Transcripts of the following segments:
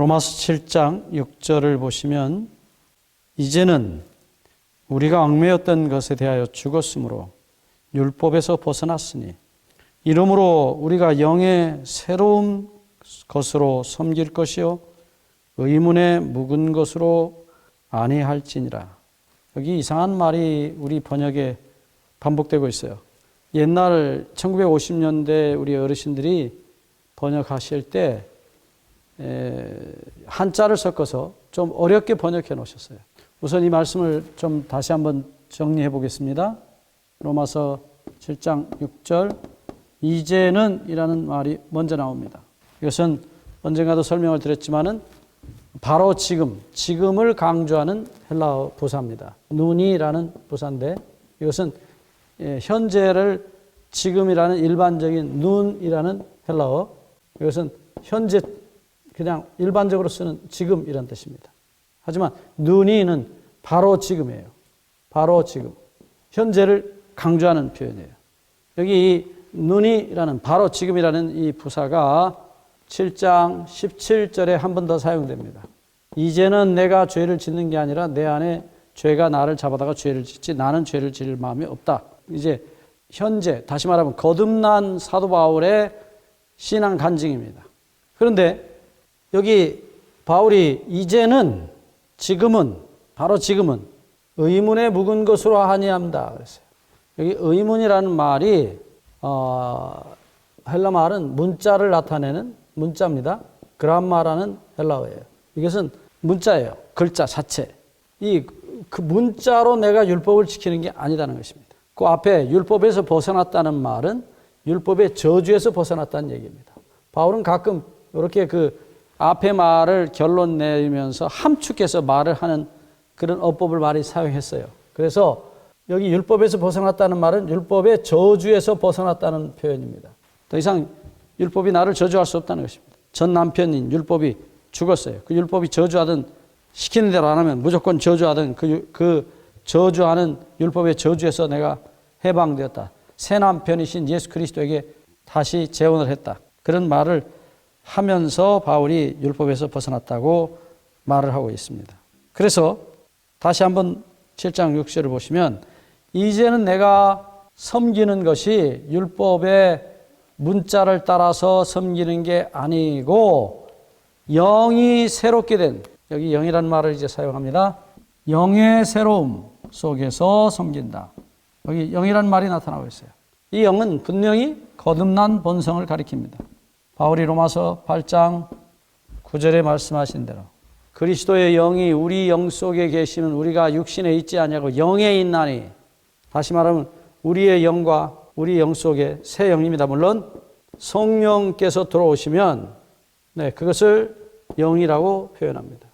로마서 7장 6절을 보시면 이제는 우리가 얽매였던 것에 대하여 죽었으므로 율법에서 벗어났으니 이러므로 우리가 영의 새로운 것으로 섬길 것이요 의문의 묵은 것으로 아니할지니라. 여기 이상한 말이 우리 번역에 반복되고 있어요. 옛날 1950년대 우리 어르신들이 번역하실 때 한자를 섞어서 좀 어렵게 번역해 놓으셨어요. 우선 이 말씀을 좀 다시 한번 정리해 보겠습니다. 로마서 7장 6절 이제는 이라는 말이 먼저 나옵니다. 이것은 언젠가도 설명을 드렸지만은 바로 지금을 강조하는 헬라어 부사입니다. 눈이라는 부사인데 이것은 현재를 지금이라는 일반적인 눈이라는 헬라어, 이것은 현재 그냥 일반적으로 쓰는 지금이라는 뜻입니다. 하지만 눈이는 바로 지금이에요. 바로 지금. 현재를 강조하는 표현이에요. 여기 이 눈이라는 바로 지금이라는 이 부사가 7장 17절에 한 번 더 사용됩니다. 이제는 내가 죄를 짓는 게 아니라 내 안에 죄가 나를 잡아다가 죄를 짓지 나는 죄를 지을 마음이 없다. 이제 현재, 다시 말하면 거듭난 사도 바울의 신앙 간증입니다. 그런데 여기 바울이 이제는, 지금은, 바로 지금은 의문에 묵은 것으로 하니함다 그랬어요. 여기 의문이라는 말이 헬라 말은 문자를 나타내는 문자입니다. 그람마라는 헬라어예요. 이것은 문자예요. 글자 자체. 그 문자로 내가 율법을 지키는 게 아니다는 것입니다. 그 앞에 율법에서 벗어났다는 말은 율법의 저주에서 벗어났다는 얘기입니다. 바울은 가끔 이렇게 그 앞에 말을 결론 내면서 함축해서 말을 하는 그런 어법을 많이 사용했어요. 그래서 여기 율법에서 벗어났다는 말은 율법의 저주에서 벗어났다는 표현입니다. 더 이상 율법이 나를 저주할 수 없다는 것입니다. 전 남편인 율법이 죽었어요. 그 율법이 저주하든 시키는 대로 안 하면 무조건 저주하든 그 저주하는 율법의 저주에서 내가 해방되었다. 새 남편이신 예수 그리스도에게 다시 재혼을 했다. 그런 말을 하면서 바울이 율법에서 벗어났다고 말을 하고 있습니다. 그래서 다시 한번 7장 6절을 보시면 이제는 내가 섬기는 것이 율법의 문자를 따라서 섬기는 게 아니고 영이 새롭게 된, 여기 영이라는 말을 이제 사용합니다. 영의 새로움 속에서 섬긴다. 여기 영이라는 말이 나타나고 있어요. 이 영은 분명히 거듭난 본성을 가리킵니다. 바울이 로마서 8장 9절에 말씀하신 대로 그리스도의 영이 우리 영 속에 계시면 우리가 육신에 있지 아니하고 영에 있나니, 다시 말하면 우리의 영과 우리 영 속에 새 영입니다. 물론 성령께서 들어오시면 그것을 영이라고 표현합니다.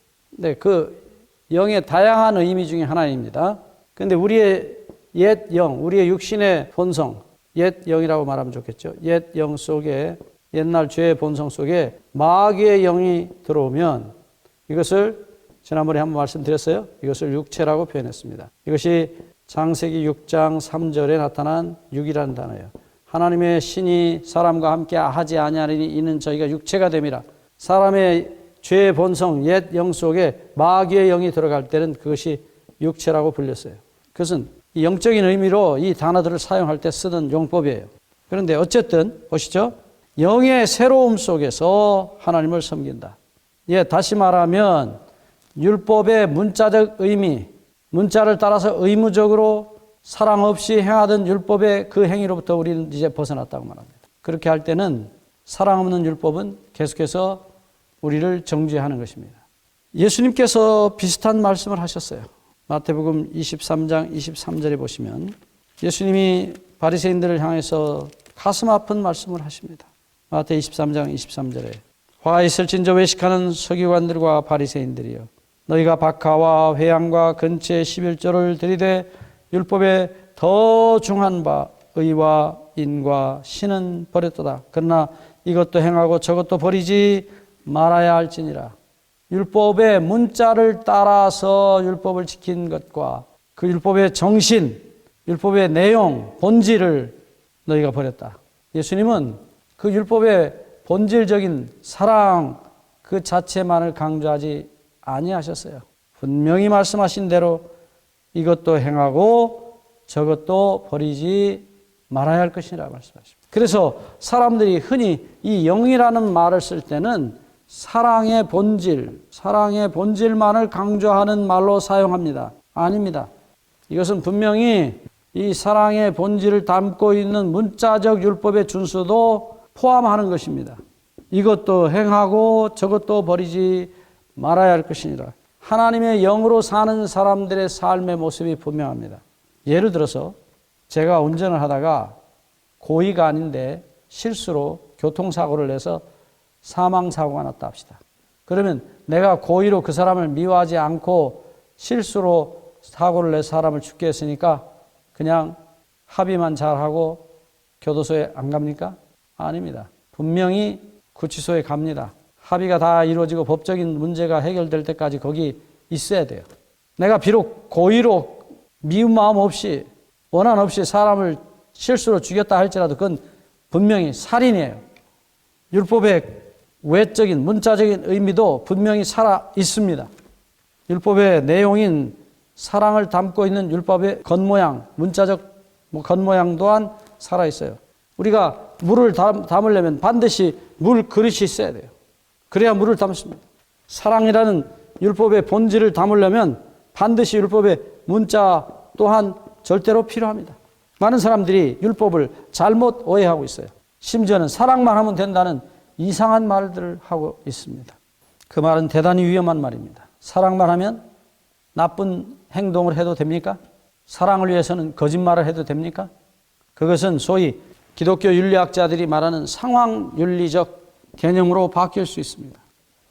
그 영의 다양한 의미 중에 하나입니다. 그런데 우리의 옛 영, 우리의 육신의 본성, 옛 영이라고 말하면 좋겠죠. 옛 영 속에, 옛날 죄의 본성 속에 마귀의 영이 들어오면 이것을 지난번에 한번 말씀드렸어요. 이것을 육체라고 표현했습니다. 이것이 창세기 6장 3절에 나타난 육이라는 단어예요. 하나님의 신이 사람과 함께 하지 아니하리니 이는 저희가 육체가 됨이라. 사람의 죄의 본성, 옛 영 속에 마귀의 영이 들어갈 때는 그것이 육체라고 불렸어요. 그것은 영적인 의미로 이 단어들을 사용할 때 쓰는 용법이에요. 그런데 어쨌든 보시죠. 영의 새로움 속에서 하나님을 섬긴다. 다시 말하면 율법의 문자적 의미, 문자를 따라서 의무적으로 사랑 없이 행하던 율법의 그 행위로부터 우리는 이제 벗어났다고 말합니다. 그렇게 할 때는 사랑 없는 율법은 계속해서 우리를 정죄하는 것입니다. 예수님께서 비슷한 말씀을 하셨어요. 마태복음 23장 23절에 보시면 예수님이 바리새인들을 향해서 가슴 아픈 말씀을 하십니다. 마태 23장 23절에 화 있을진저 외식하는 서기관들과 바리새인들이여, 너희가 박하와 회양과 근처의 11조를 들이되 율법에 더 중한 바 의와 인과 신은 버렸도다. 그러나 이것도 행하고 저것도 버리지 말아야 할지니라. 율법의 문자를 따라서 율법을 지킨 것과 그 율법의 정신, 율법의 내용, 본질을 너희가 버렸다. 예수님은 그 율법의 본질적인 사랑, 그 자체만을 강조하지 아니하셨어요. 분명히 말씀하신 대로 이것도 행하고 저것도 버리지 말아야 할 것이라고 말씀하십니다. 그래서 사람들이 흔히 이 영이라는 말을 쓸 때는 사랑의 본질만을 강조하는 말로 사용합니다. 아닙니다. 이것은 분명히 이 사랑의 본질을 담고 있는 문자적 율법의 준수도 포함하는 것입니다. 이것도 행하고 저것도 버리지 말아야 할 것이니라. 하나님의 영으로 사는 사람들의 삶의 모습이 분명합니다. 예를 들어서 제가 운전을 하다가 고의가 아닌데 실수로 교통사고를 내서 사망사고가 났다 합시다. 그러면 내가 고의로 그 사람을 미워하지 않고 실수로 사고를 내서 사람을 죽게 했으니까 그냥 합의만 잘하고 교도소에 안 갑니까? 아닙니다. 분명히 구치소에 갑니다. 합의가 다 이루어지고 법적인 문제가 해결될 때까지 거기 있어야 돼요. 내가 비록 고의로 미운 마음 없이 원한 없이 사람을 실수로 죽였다 할지라도 그건 분명히 살인이에요. 율법의 외적인 문자적인 의미도 분명히 살아 있습니다. 율법의 내용인 사랑을 담고 있는 율법의 겉모양, 문자적 겉모양 또한 살아 있어요. 우리가 물을 담으려면 반드시 물 그릇이 있어야 돼요. 그래야 물을 담습니다. 사랑이라는 율법의 본질을 담으려면 반드시 율법의 문자 또한 절대로 필요합니다. 많은 사람들이 율법을 잘못 오해하고 있어요. 심지어는 사랑만 하면 된다는 이상한 말들을 하고 있습니다. 그 말은 대단히 위험한 말입니다. 사랑만 하면 나쁜 행동을 해도 됩니까? 사랑을 위해서는 거짓말을 해도 됩니까? 그것은 소위 기독교 윤리학자들이 말하는 상황윤리적 개념으로 바뀔 수 있습니다.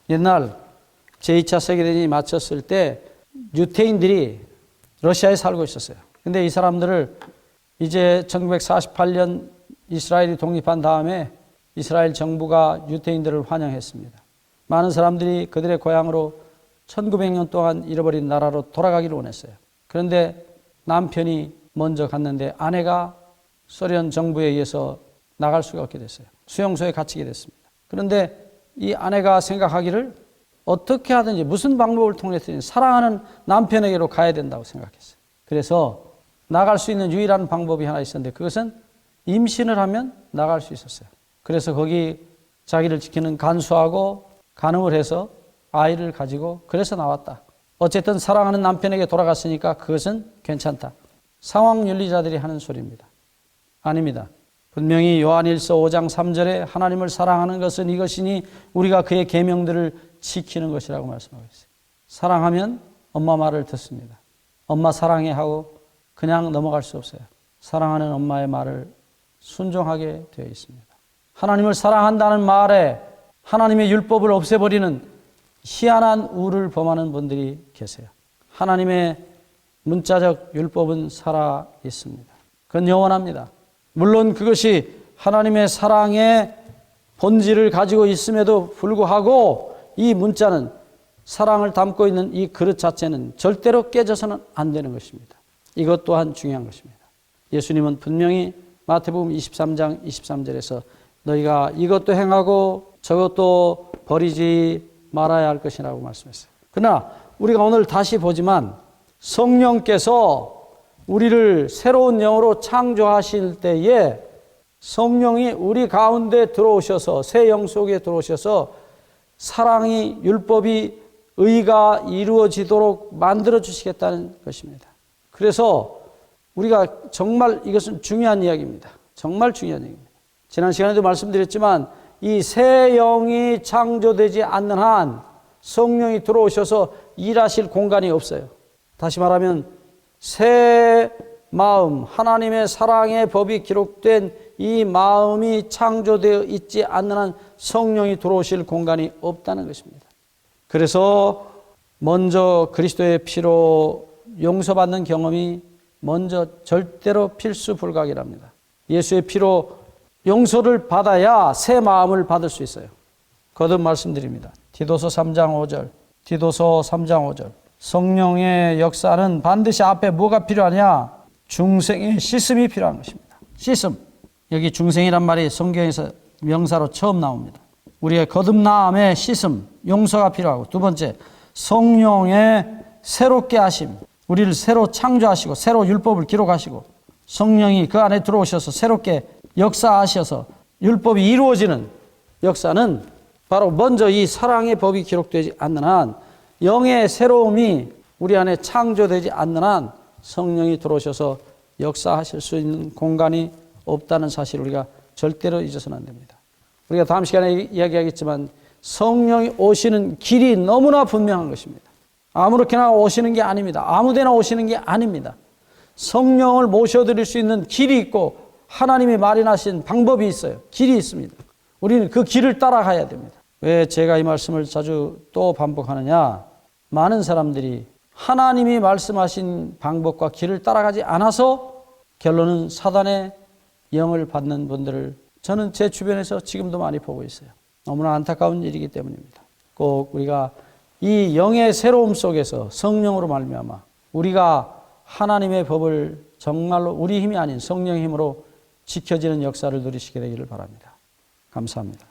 옛날 제2차 세계대전이 마쳤을 때 유태인들이 러시아에 살고 있었어요. 근데 이 사람들을 이제 1948년 이스라엘이 독립한 다음에 이스라엘 정부가 유태인들을 환영했습니다. 많은 사람들이 그들의 고향으로 1900년 동안 잃어버린 나라로 돌아가기를 원했어요. 그런데 남편이 먼저 갔는데 아내가 소련 정부에 의해서 나갈 수가 없게 됐어요. 수용소에 갇히게 됐습니다. 그런데 이 아내가 생각하기를 어떻게 하든지 무슨 방법을 통해서든 사랑하는 남편에게로 가야 된다고 생각했어요. 그래서 나갈 수 있는 유일한 방법이 하나 있었는데 그것은 임신을 하면 나갈 수 있었어요. 그래서 거기 자기를 지키는 간수하고 간음을 해서 아이를 가지고 그래서 나왔다. 어쨌든 사랑하는 남편에게 돌아갔으니까 그것은 괜찮다. 상황윤리자들이 하는 소리입니다. 아닙니다. 분명히 요한일서 5장 3절에 하나님을 사랑하는 것은 이것이니 우리가 그의 계명들을 지키는 것이라고 말씀하고 있어요. 사랑하면 엄마 말을 듣습니다. 엄마 사랑해 하고 그냥 넘어갈 수 없어요. 사랑하는 엄마의 말을 순종하게 되어 있습니다. 하나님을 사랑한다는 말에 하나님의 율법을 없애버리는 희한한 우를 범하는 분들이 계세요. 하나님의 문자적 율법은 살아 있습니다. 그건 영원합니다. 물론 그것이 하나님의 사랑의 본질을 가지고 있음에도 불구하고 이 문자는 사랑을 담고 있는 이 그릇 자체는 절대로 깨져서는 안 되는 것입니다. 이것 또한 중요한 것입니다. 예수님은 분명히 마태복음 23장 23절에서 너희가 이것도 행하고 저것도 버리지 말아야 할 것이라고 말씀했어요. 그러나 우리가 오늘 다시 보지만 성령께서 우리를 새로운 영으로 창조하실 때에 성령이 우리 가운데 들어오셔서 새 영 속에 들어오셔서 사랑이 율법이 의가 이루어지도록 만들어 주시겠다는 것입니다. 그래서 우리가 정말 이것은 중요한 이야기입니다. 정말 중요한 얘기입니다. 지난 시간에도 말씀드렸지만 이 새 영이 창조되지 않는 한 성령이 들어오셔서 일하실 공간이 없어요. 다시 말하면 새 마음, 하나님의 사랑의 법이 기록된 이 마음이 창조되어 있지 않는 한 성령이 들어오실 공간이 없다는 것입니다. 그래서 먼저 그리스도의 피로 용서받는 경험이 먼저 절대로 필수 불가결합니다. 예수의 피로 용서를 받아야 새 마음을 받을 수 있어요. 거듭 말씀드립니다. 디도서 3장 5절, 디도서 3장 5절. 성령의 역사는 반드시 앞에 뭐가 필요하냐? 중생의 씻음이 필요한 것입니다. 씻음. 여기 중생이란 말이 성경에서 명사로 처음 나옵니다. 우리의 거듭남의 씻음, 용서가 필요하고, 두 번째, 성령의 새롭게 하심, 우리를 새로 창조하시고 새로 율법을 기록하시고 성령이 그 안에 들어오셔서 새롭게 역사하셔서 율법이 이루어지는 역사는 바로 먼저 이 사랑의 법이 기록되지 않는 한, 영의 새로움이 우리 안에 창조되지 않는 한 성령이 들어오셔서 역사하실 수 있는 공간이 없다는 사실을 우리가 절대로 잊어서는 안 됩니다. 우리가 다음 시간에 이야기하겠지만 성령이 오시는 길이 너무나 분명한 것입니다. 아무렇게나 오시는 게 아닙니다. 아무데나 오시는 게 아닙니다. 성령을 모셔드릴 수 있는 길이 있고 하나님이 마련하신 방법이 있어요. 길이 있습니다. 우리는 그 길을 따라가야 됩니다. 왜 제가 이 말씀을 자주 또 반복하느냐? 많은 사람들이 하나님이 말씀하신 방법과 길을 따라가지 않아서 결론은 사단의 영을 받는 분들을 저는 제 주변에서 지금도 많이 보고 있어요. 너무나 안타까운 일이기 때문입니다. 꼭 우리가 이 영의 새로움 속에서 성령으로 말미암아 우리가 하나님의 법을 정말로 우리 힘이 아닌 성령의 힘으로 지켜지는 역사를 누리시게 되기를 바랍니다. 감사합니다.